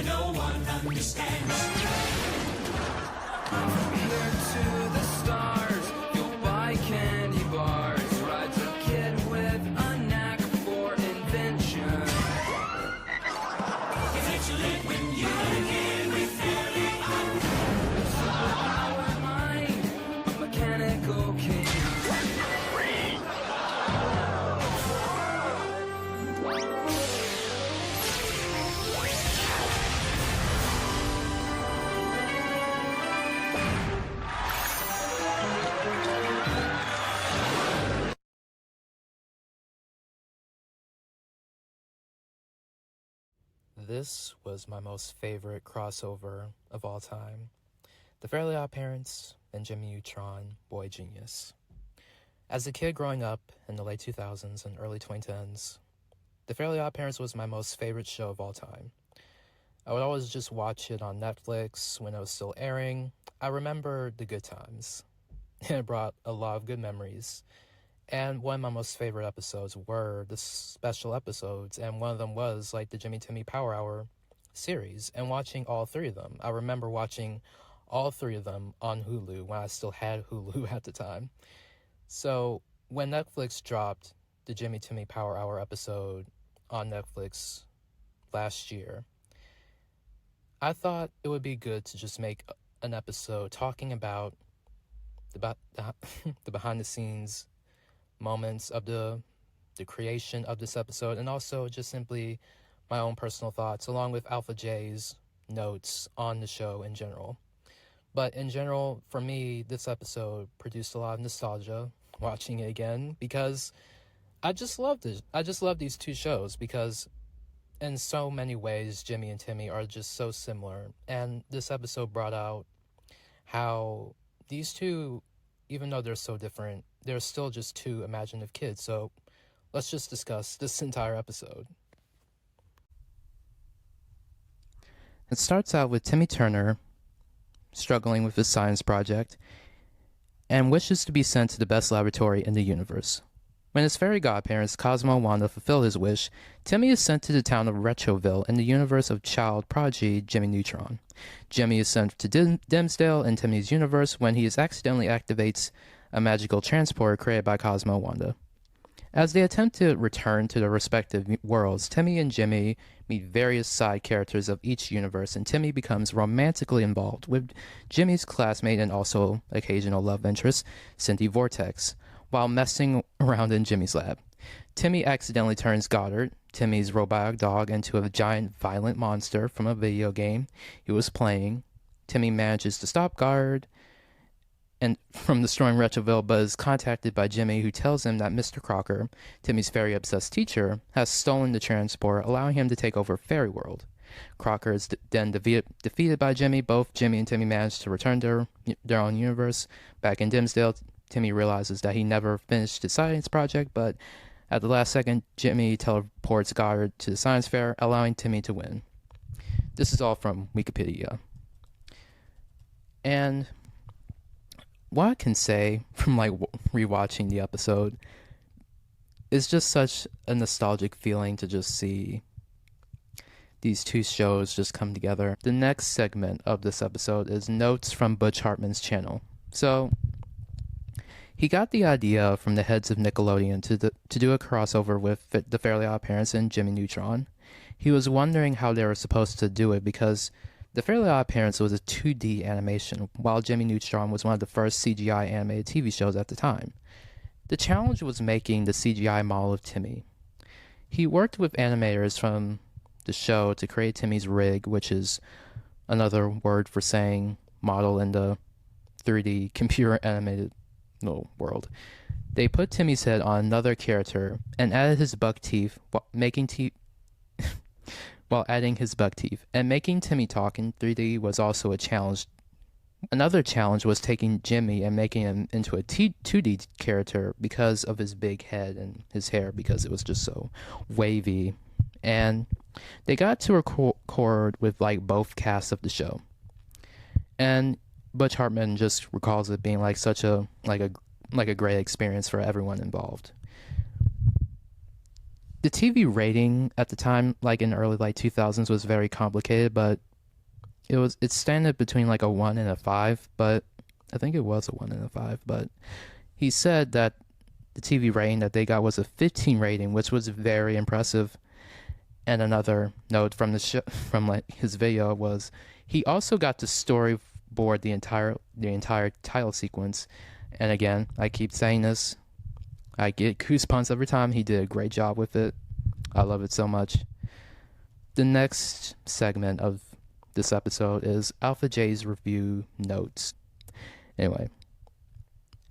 no one understands. From here to the stars, you'll buy candy bars. Rides a kid with a knack for invention. Eventually, when you were a kid, we fairly Superpowered mind, a mechanical king. This was my most favorite crossover of all time. The Fairly Odd Parents and Jimmy Neutron, Boy Genius. As a kid growing up in the late 2000s and early 2010s, The Fairly Odd Parents was my most favorite show of all time. I would always just watch it on Netflix when it was still airing. I remember the good times. It brought a lot of good memories. And one of my most favorite episodes were the special episodes, and one of them was like the Timmy Power Hour series, and watching all three of them. I remember watching all three of them on Hulu when I still had Hulu at the time. So when Netflix dropped the Timmy Power Hour episode on Netflix last year, I thought it would be good to just make an episode talking about the behind the scenes moments of the creation of this episode, and also just simply my own personal thoughts along with Alpha J's notes on the show in general. But in general, for me, this episode produced a lot of nostalgia watching it again, because I just loved it. I just love these two shows because in so many ways Jimmy and Timmy are just so similar, and this episode brought out how these two, even though they're so different, they're still just two imaginative kids. So let's just discuss this entire episode. It starts out with Timmy Turner struggling with his science project and wishes to be sent to the best laboratory in the universe. When his fairy godparents Cosmo and Wanda fulfill his wish, Timmy is sent to the town of Retroville in the universe of child prodigy Jimmy Neutron. Jimmy is sent to Dimsdale in Timmy's universe when he accidentally activates a magical transporter created by Cosmo and Wanda. As they attempt to return to their respective worlds, Timmy and Jimmy meet various side characters of each universe, and Timmy becomes romantically involved with Jimmy's classmate and also occasional love interest, Cindy Vortex, while messing around in Jimmy's lab. Timmy accidentally turns Goddard, Timmy's robotic dog, into a giant violent monster from a video game he was playing. Timmy manages to stop Goddard and from destroying Retroville, but is contacted by Jimmy, who tells him that Mr. Crocker, Timmy's fairy-obsessed teacher, has stolen the transport, allowing him to take over Fairy World. Crocker is then defeated by Jimmy. Both Jimmy and Timmy manage to return to their own universe. Back in Dimsdale, Timmy realizes that he never finished his science project, but at the last second, Jimmy teleports Goddard to the science fair, allowing Timmy to win. This is all from Wikipedia. And what I can say from rewatching the episode is just such a nostalgic feeling to just see these two shows just come together. The next segment of this episode is notes from Butch Hartman's channel. So he got the idea from the heads of Nickelodeon to do a crossover with the Fairly Odd Parents and Jimmy Neutron. He was wondering how they were supposed to do it because The Fairly Odd Parents was a 2D animation, while Jimmy Neutron was one of the first CGI animated TV shows at the time. The challenge was making the CGI model of Timmy. He worked with animators from the show to create Timmy's rig, which is another word for saying model in the 3D computer animated world. They put Timmy's head on another character and added his buck teeth while adding his buck teeth. And making Timmy talk in 3D was also a challenge. Another challenge was taking Jimmy and making him into a 2D character because of his big head and his hair, because it was just so wavy. And they got to record with both casts of the show. And Butch Hartman just recalls it being such a great experience for everyone involved. the TV rating at the time, like in the early like 2000s, was very complicated, but it standed between like a 1 and a 5, but I think it was a 1 and a 5, but he said that the TV rating that they got was a 15 rating, which was very impressive. And another note from from like his video was he also got to storyboard the entire title sequence. And again, I keep saying this, I get goosebumps every time. He did a great job with it. I love it so much. The next segment of this episode is Alpha J's review notes. Anyway,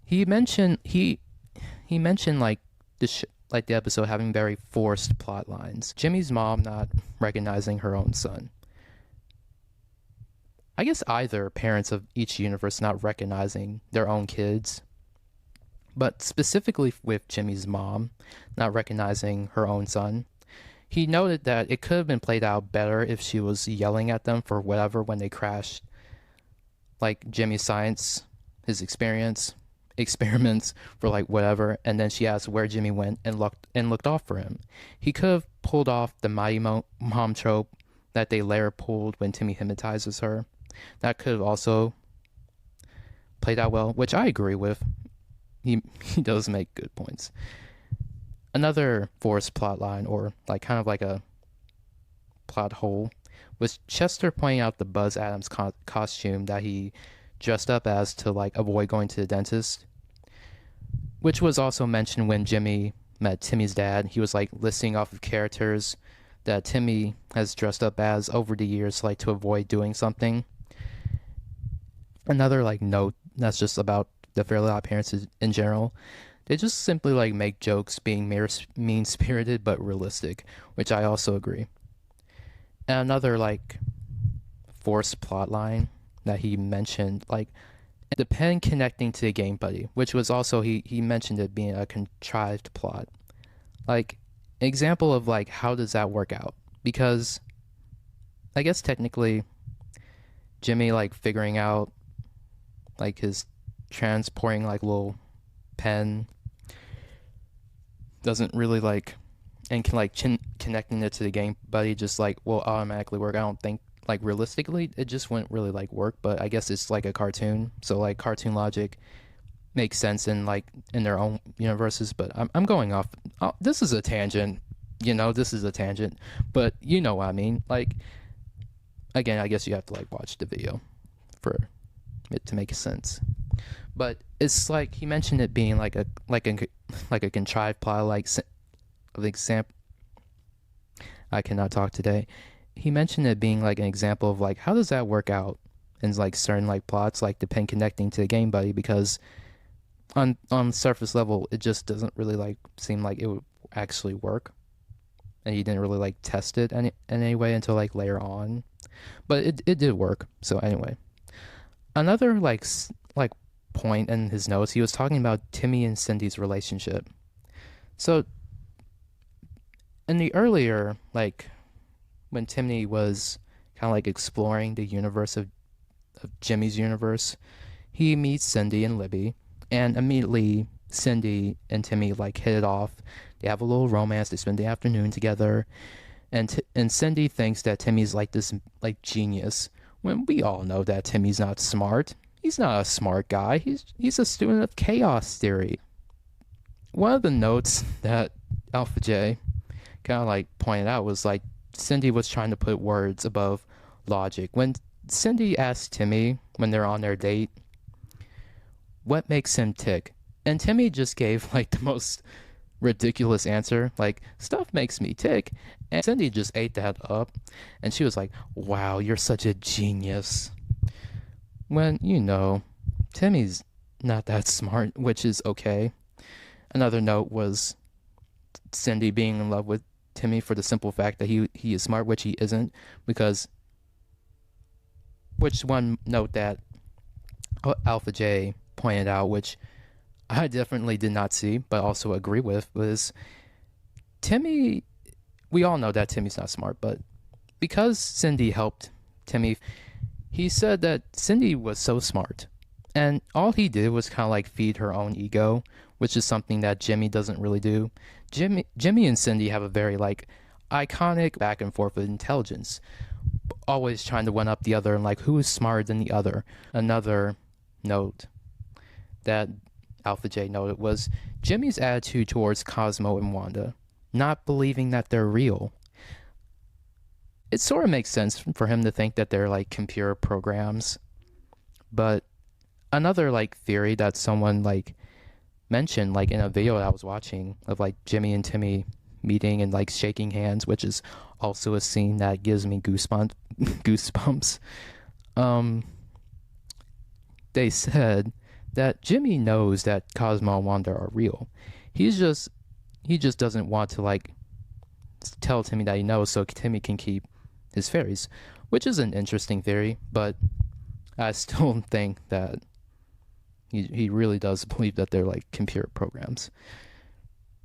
he mentioned like like the episode having very forced plot lines. Jimmy's mom not recognizing her own son. I guess either parents of each universe not recognizing their own kids, but specifically with Jimmy's mom not recognizing her own son. He noted that it could have been played out better if she was yelling at them for whatever when they crashed. Like Jimmy's science, his experiments for like whatever, and then she asked where Jimmy went and looked off for him. He could have pulled off the mighty mom trope that they later pulled when Timmy hypnotizes her. That could have also played out well, which I agree with. He does make good points. Another forced plot line, or like kind of like a plot hole, was Chester pointing out the Buzz Adams costume that he dressed up as to like avoid going to the dentist, which was also mentioned when Jimmy met Timmy's dad. He was like listing off of characters that Timmy has dressed up as over the years, like to avoid doing something. Another like note that's just about the Fairly Odd Parents in general, they just simply like make jokes being mean-spirited but realistic, which I also agree. And another like forced plot line that he mentioned, like the pen connecting to the Game Buddy, which was also he mentioned it being a contrived plot. Like an example of like how does that work out? Because I guess technically Jimmy like figuring out like his transporting like little pen doesn't really like, and can like connecting it to the Game Buddy just like will automatically work. I don't think like realistically it just wouldn't really like work, but I guess it's like a cartoon, so like cartoon logic makes sense in like in their own universes. But I'm going off, this is a tangent, this is a tangent, but you know what I mean. Like again, I guess you have to like watch the video for it to make sense. But it's like he mentioned it being like a contrived plot, like of example. I cannot talk today. He mentioned it being like an example of like how does that work out in like certain like plots, like the pen connecting to the Game Buddy, because on surface level it just doesn't really like seem like it would actually work, and he didn't really like test it in any way until like later on, but it did work. So anyway, another like point in his notes, he was talking about Timmy and Cindy's relationship. So in the earlier, like when Timmy was kind of like exploring the universe of Jimmy's universe, he meets Cindy and Libby, and immediately Cindy and Timmy like hit it off. They have a little romance. They spend the afternoon together, and Cindy thinks that Timmy's like this like genius, when we all know that Timmy's not smart. He's not a smart guy. He's a student of chaos theory. One of the notes that Alpha J kind of like pointed out was like Cindy was trying to put words above logic. When Cindy asked Timmy when they're on their date, what makes him tick? And Timmy just gave like the most ridiculous answer, like, stuff makes me tick. And Cindy just ate that up, and she was like, wow, you're such a genius. When, Timmy's not that smart, which is okay. Another note was Cindy being in love with Timmy for the simple fact that he is smart, which he isn't, because which one note that Alpha J pointed out, which I definitely did not see, but also agree with, was Timmy. We all know that Timmy's not smart, but because Cindy helped Timmy, he said that Cindy was so smart, and all he did was kind of like feed her own ego, which is something that Jimmy doesn't really do. Jimmy and Cindy have a very like iconic back and forth with intelligence, always trying to one up the other and like who is smarter than the other. Another note that Alpha J noted was Jimmy's attitude towards Cosmo and Wanda, not believing that they're real. It sort of makes sense for him to think that they're like computer programs, but another like theory that someone like mentioned like in a video that I was watching of like Jimmy and Timmy meeting and like shaking hands, which is also a scene that gives me goosebumps. They said that Jimmy knows that Cosmo and Wanda are real. He just doesn't want to like tell Timmy that he knows so Timmy can keep his fairies, which is an interesting theory, but I still think that he really does believe that they're like computer programs.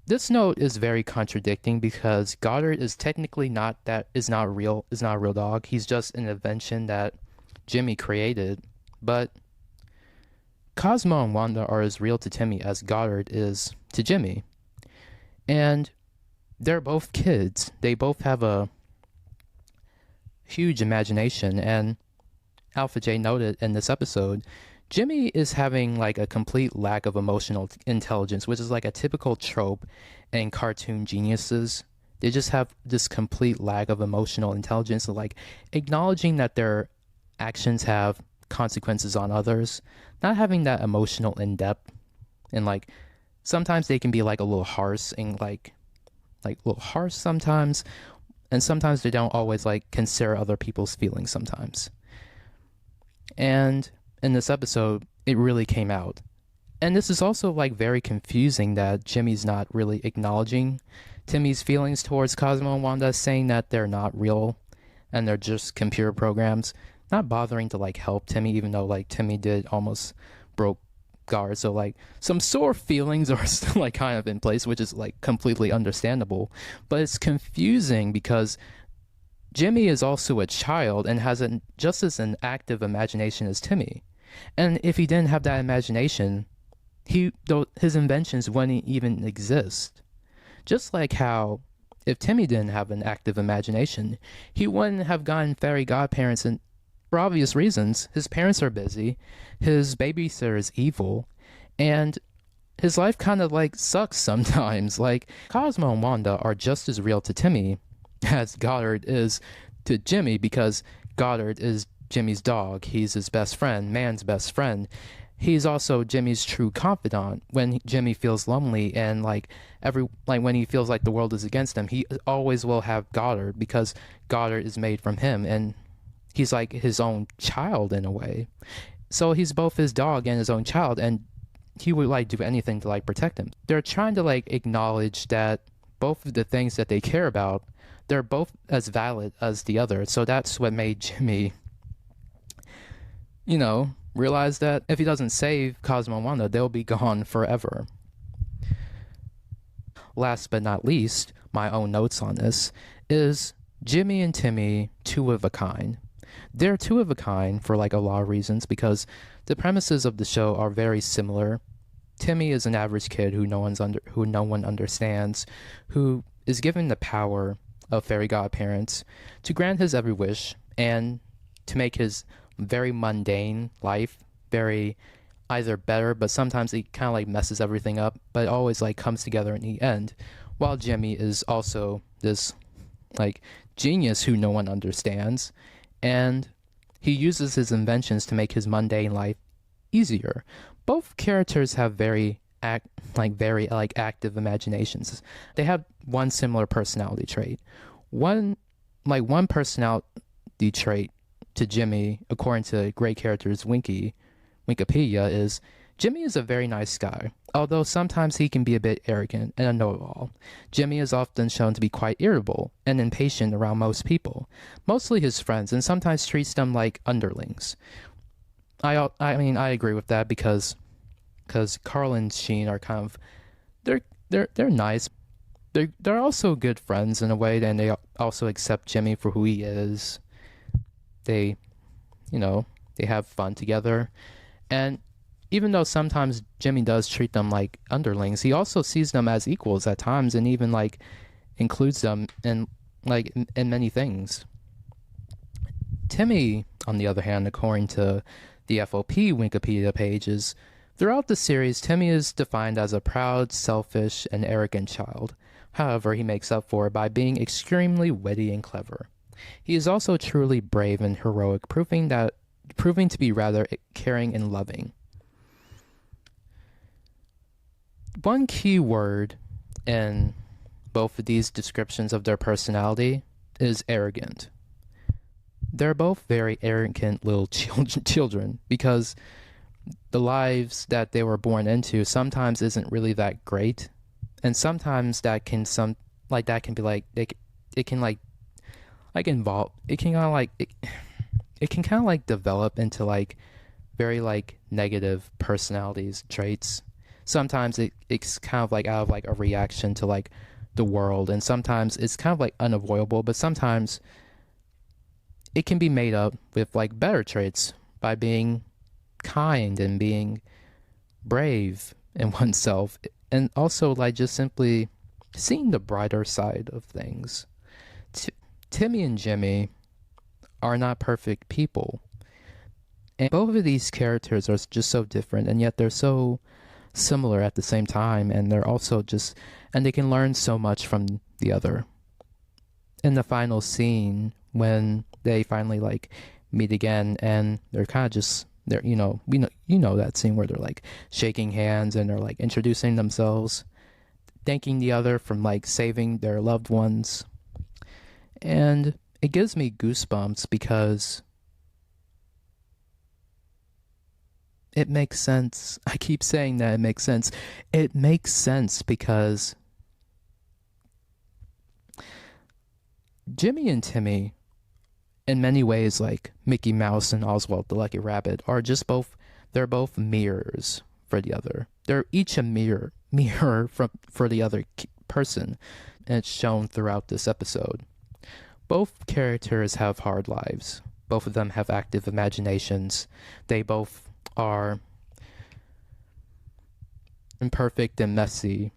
This note is very contradicting because Goddard is technically not a real dog. He's just an invention that Jimmy created, but Cosmo and Wanda are as real to Timmy as Goddard is to Jimmy. And they're both kids. They both have a huge imagination, and Alpha J noted in this episode, Jimmy is having like a complete lack of emotional intelligence, which is like a typical trope in cartoon geniuses. They just have this complete lack of emotional intelligence, like acknowledging that their actions have consequences on others, not having that emotional in-depth, and like sometimes they can be like a little harsh and like a little harsh sometimes, and sometimes they don't always like consider other people's feelings sometimes. And in this episode, it really came out. And this is also like very confusing that Jimmy's not really acknowledging Timmy's feelings towards Cosmo and Wanda, saying that they're not real and they're just computer programs, not bothering to like help Timmy, even though like Timmy did almost broke guard. So like some sore feelings are still like kind of in place, which is like completely understandable. But it's confusing because Jimmy is also a child and has just as an active imagination as Timmy. And if he didn't have that imagination, his inventions wouldn't even exist. Just like how if Timmy didn't have an active imagination, he wouldn't have gotten fairy godparents, and for obvious reasons. His parents are busy, his babysitter is evil, and his life kind of like sucks sometimes. Like Cosmo and Wanda are just as real to Timmy as Goddard is to Jimmy, because Goddard is Jimmy's dog. He's his best friend, man's best friend. He's also Jimmy's true confidant when Jimmy feels lonely and like when he feels like the world is against him. He always will have Goddard because Goddard is made from him, and he's like his own child in a way. So he's both his dog and his own child, and he would like do anything to like protect him. They're trying to like acknowledge that both of the things that they care about, they're both as valid as the other. So that's what made Jimmy, realize that if he doesn't save Cosmo and Wanda, they'll be gone forever. Last but not least, my own notes on this is Jimmy and Timmy, two of a kind. They're two of a kind for like a lot of reasons, because the premises of the show are very similar. Timmy is an average kid who no one understands, who is given the power of fairy godparents to grant his every wish and to make his very mundane life very either better, but sometimes he kind of like messes everything up, but it always like comes together in the end. While Jimmy is also this like genius who no one understands, and he uses his inventions to make his mundane life easier. Both characters have very active imaginations. They have one similar personality trait. One personality trait to Jimmy, according to Great Characters Wikipedia, is Jimmy is a very nice guy, although sometimes he can be a bit arrogant and a know-it-all. Jimmy is often shown to be quite irritable and impatient around most people, mostly his friends, and sometimes treats them like underlings. I agree with that because Carl and Sheen are kind of they're nice. They're also good friends in a way, and they also accept Jimmy for who he is. They have fun together, and even though sometimes Jimmy does treat them like underlings, he also sees them as equals at times, and even like includes them in in many things. Timmy, on the other hand, according to the FOP Wikipedia pages, throughout the series, Timmy is defined as a proud, selfish, and arrogant child. However, he makes up for it by being extremely witty and clever. He is also truly brave and heroic, proving to be rather caring and loving. One key word in both of these descriptions of their personality is arrogant. They're both very arrogant little children because the lives that they were born into sometimes isn't really that great, and sometimes that can be like it can involve it can kind of like it can kind of like develop into like very like negative personalities traits. Sometimes it's kind of like out of like a reaction to like the world, and sometimes it's kind of like unavoidable, but sometimes it can be made up with like better traits by being kind and being brave in oneself, and also like just simply seeing the brighter side of things. Timmy and Jimmy are not perfect people, and both of these characters are just so different, and yet they're so similar at the same time, and they can learn so much from the other. In the final scene, when they finally like meet again, and they're kind of just that scene where they're like shaking hands and they're like introducing themselves, thanking the other from like saving their loved ones, and it gives me goosebumps because it makes sense. I keep saying that it makes sense. It makes sense because Jimmy and Timmy, in many ways, like Mickey Mouse and Oswald the Lucky Rabbit, they're both mirrors for the other. They're each a mirror for the other person, and it's shown throughout this episode. Both characters have hard lives. Both of them have active imaginations. They both are imperfect and messy.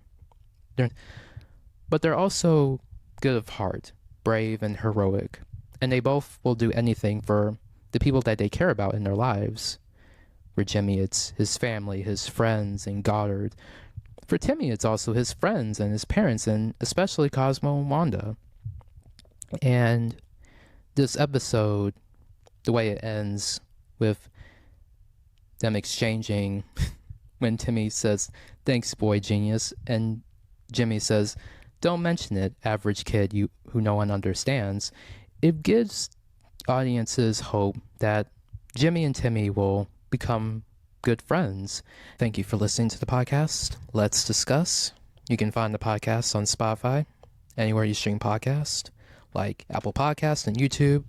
But they're also good of heart, brave and heroic. And they both will do anything for the people that they care about in their lives. For Jimmy, it's his family, his friends, and Goddard. For Timmy, it's also his friends and his parents, and especially Cosmo and Wanda. And this episode, the way it ends with them exchanging when Timmy says, "Thanks, boy genius," and Jimmy says, "Don't mention it, average kid who no one understands," it gives audiences hope that Jimmy and Timmy will become good friends. Thank you for listening to the podcast. Let's discuss. You can find the podcast on Spotify, anywhere you stream podcasts, like Apple Podcasts and YouTube.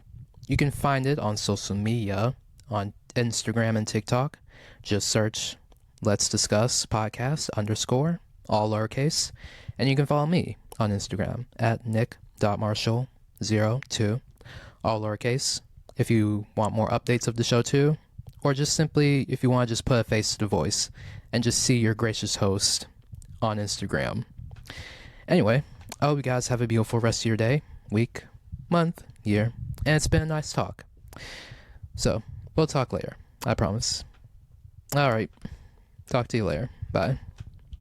You can find it on social media, on Instagram and TikTok. Just search Let's Discuss Podcast _ all lowercase. And you can follow me on Instagram at nick.marshall02, all lowercase, if you want more updates of the show too, or just simply if you want to just put a face to the voice and just see your gracious host on Instagram. Anyway, I hope you guys have a beautiful rest of your day, week, month, year, and it's been a nice talk. So, we'll talk later, I promise. Alright, talk to you later. Bye.